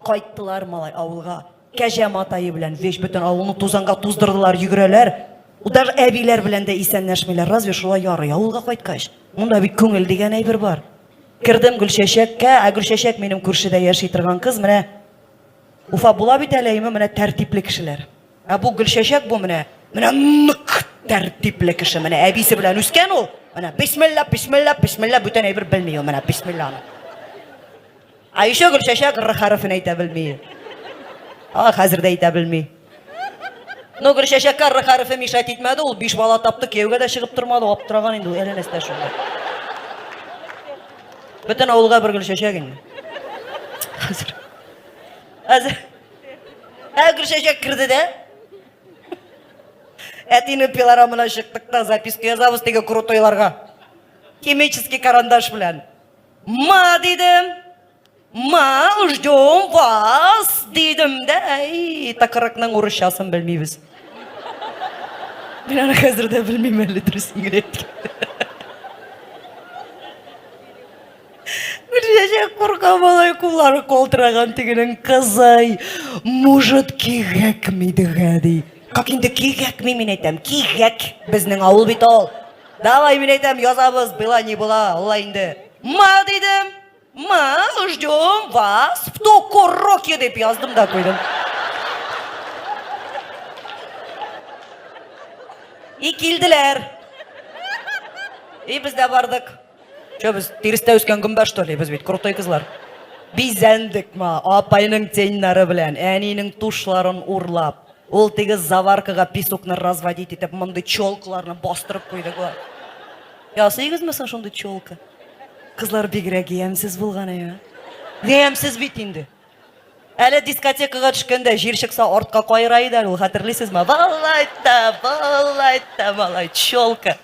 Қайттылар малай ауылға. Кәже матайы белән веш бөтен авылны тузанга туздырдылар, йөгерәләр. Удар әбиләр белән дә исәнләшмиләр. Разве шулай ярый авылга кайткач? Монда бит күңел дигән әйбер бар. Кирдем Гөлчәчәккә, Гөлчәчәк минем күршедә яши торган кыз, менә Уфа була бит әлееме менә тәртипле кешеләр. Бу Гөлчәчәк бу менә нык тәртипле кеше. Менә әбисе белән үскән ул. Менә бисмилла, бисмилла, бисмилла бүтән әйбер белми ул менә бисмилланы. Айша Гөлчәчәк р хәрефен әйтә белми. Хәзер дә әйтә белми. Ну Гөлчәчәккә р хәрефе мишәт итмәде, ул 5 бала тапты, кияүгә дә чыгып тормады, аптыраган инде ул әллә шунда. Бүтән авылга бер Гөлчәчәк инде. Хәзер Гөлчәчәк кирде дә. Әтине пилорамына чыктык та записка язабыз теге крутойларга. Химический карандаш белән. Ма дидем. Ма ждем вас дидем дә. Такырыкның урысчасын белмибез. Мин аны хәзер дә белмим әле дөресен генә әйткәндә. Гөлчәчәк курка малай куллары калтыраган тегенең кызай. Может кигәкмиде гади. Как инде кигәкми мин әйтәм, кигәк. Безнең авыл бит ул. Давай мин әйтәм, язабыз, была не была, алла инде. Ма дидем. Ма ждем вас в Токороке дип яздым да куйдым. И килделәр. И без дә бардык. Без тирестә үскән гөмбә что ли, без бит крутой кызлар. Бизәндек ма, апайның теннары белән, әнинең тушларын урлап. Ул теге заваркага песокны разводить итеп, мондай чолкаларны бастырып куйдыклар. Ясыйгызмы соң шундый чолка? Кызлар бигрәк ямсыз булган әйе. Ямсыз бит инде. Әле дискотекага төшкәндә җир чыкса артка кайрай иде, ул хәтерлисезме? Валлай та, малай, чолка.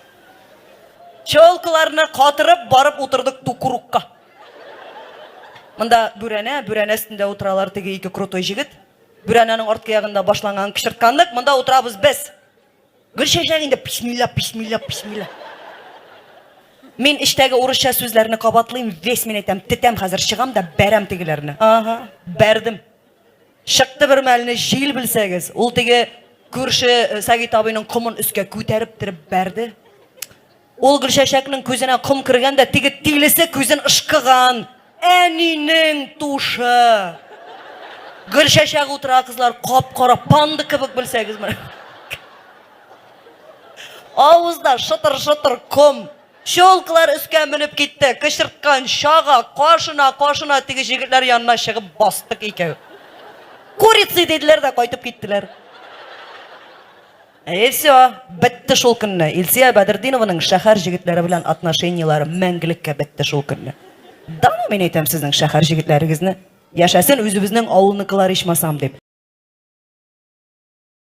Чолкаларны катырып барып утырдык тукурукка. Монда бүрәнә өстендә утыралар теге ике крутой җигет. Бүрәнәнең арткы ягында башланган кычыртканлык, монда утырабыз без. Гөлчәчәк инде бисмилла. Мин иштәге урысча сүзләрне кабатлыйм, весь мин әйтәм, тетәм хәзер чыгам да бәрәм тегеләрне. Бәрдем. Чыкты бер мәлне җил белсәгез, ул теге күрше Сагит абыйның кымын өскә күтәреп тиреп бәрде. Ул Гөлчәчәкнең күзенә кым кергәндә, теге тилесе күзен ышкыган. Әнинең тушы. Гөлчәчәк утыра кызлар, кап-кара панда кебек белсәгез менә. Авызда шытыр ком. Чолкалар өскә менеп китте. Кычырткан шага, кашына теге җегетләр янына чыгып бастык икәү. Курица диделәр дә кайтып киттеләр. Все, бетте шул көнне. Илсия Бәдердинованың шәһәр җегетләре белән отношениялары мәңгелеккә бетте шул көнне. Дама мин әйтәм сезнең шәһәр җегетләрегезне. Яшәсен үзебезнең авылныкылар ичмасам дип.